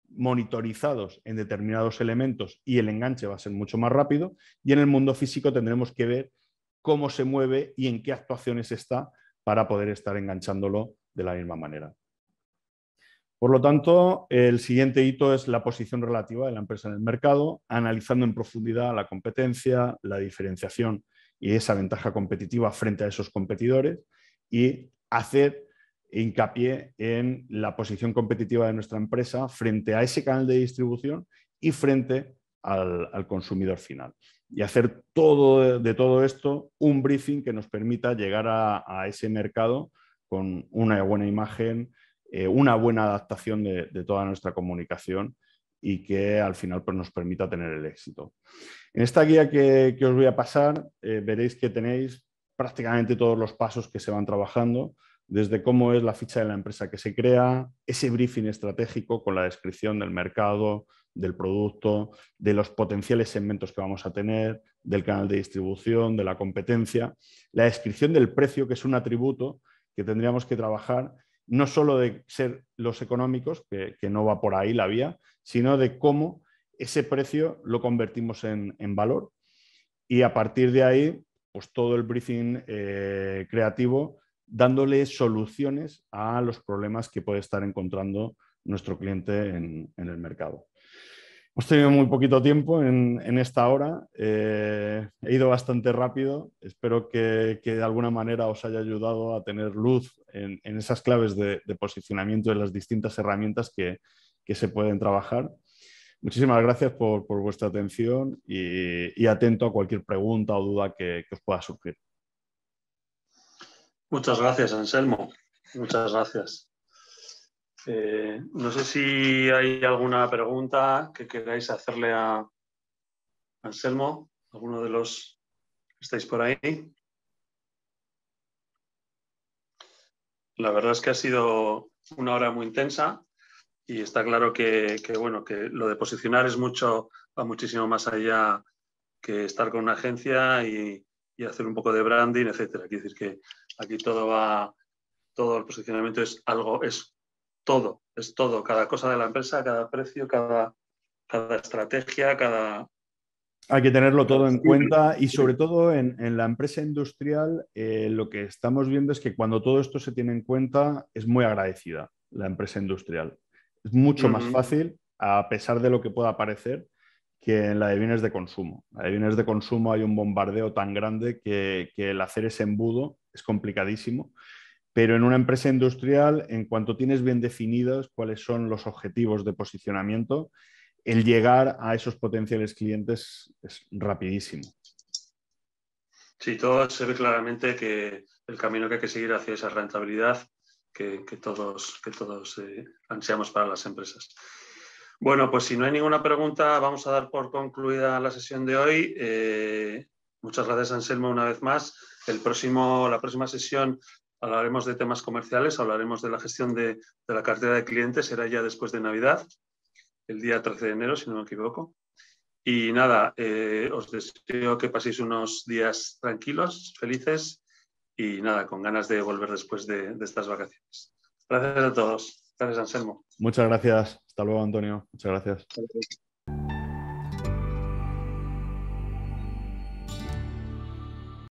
monitorizados en determinados elementos y el enganche va a ser mucho más rápido, y en el mundo físico tendremos que ver cómo se mueve y en qué actuaciones está para poder estar enganchándolo de la misma manera. Por lo tanto, el siguiente hito es la posición relativa de la empresa en el mercado, analizando en profundidad la competencia, la diferenciación y esa ventaja competitiva frente a esos competidores, y hacer hincapié en la posición competitiva de nuestra empresa frente a ese canal de distribución y frente al consumidor final. Y hacer de todo esto un briefing que nos permita llegar a ese mercado con una buena imagen, una buena adaptación de toda nuestra comunicación y que al final pues, nos permita tener el éxito. En esta guía que os voy a pasar veréis que tenéis prácticamente todos los pasos que se van trabajando, desde cómo es la ficha de la empresa que se crea, ese briefing estratégico con la descripción del mercado, del producto, de los potenciales segmentos que vamos a tener, del canal de distribución, de la competencia, la descripción del precio, que es un atributo que tendríamos que trabajar, no solo de ser los económicos, que no va por ahí la vía, sino de cómo ese precio lo convertimos en valor. Y a partir de ahí, pues todo el briefing creativo dándole soluciones a los problemas que puede estar encontrando nuestro cliente en el mercado. Hemos tenido muy poquito tiempo en esta hora, he ido bastante rápido, espero que de alguna manera os haya ayudado a tener luz en esas claves de posicionamiento de las distintas herramientas que se pueden trabajar. Muchísimas gracias por vuestra atención y atento a cualquier pregunta o duda que os pueda surgir. Muchas gracias, Anselmo. Muchas gracias. No sé si hay alguna pregunta que queráis hacerle a Anselmo, alguno de los que estáis por ahí. La verdad es que ha sido una hora muy intensa y está claro que lo de posicionar va muchísimo más allá que estar con una agencia y hacer un poco de branding, etcétera. Quiere decir que aquí todo el posicionamiento es todo, cada cosa de la empresa, cada precio, cada estrategia, cada Hay que tenerlo todo en cuenta y sobre todo en la empresa industrial lo que estamos viendo es que cuando todo esto se tiene en cuenta es muy agradecida la empresa industrial. Es mucho más Ujú. fácil, a pesar de lo que pueda parecer, que en la de bienes de consumo. En la de bienes de consumo hay un bombardeo tan grande que el hacer ese embudo es complicadísimo. Pero en una empresa industrial, en cuanto tienes bien definidos cuáles son los objetivos de posicionamiento, el llegar a esos potenciales clientes es rapidísimo. Sí, todo se ve claramente que el camino que hay que seguir hacia esa rentabilidad que todos ansiamos para las empresas. Bueno, pues si no hay ninguna pregunta, vamos a dar por concluida la sesión de hoy. Muchas gracias, Anselmo, una vez más. La próxima sesión hablaremos de temas comerciales, hablaremos de la gestión de la cartera de clientes, será ya después de Navidad, el día 13 de enero, si no me equivoco. Y nada, os deseo que paséis unos días tranquilos, felices y nada, con ganas de volver después de estas vacaciones. Gracias a todos. Gracias, Anselmo. Muchas gracias. Hasta luego, Antonio. Muchas gracias.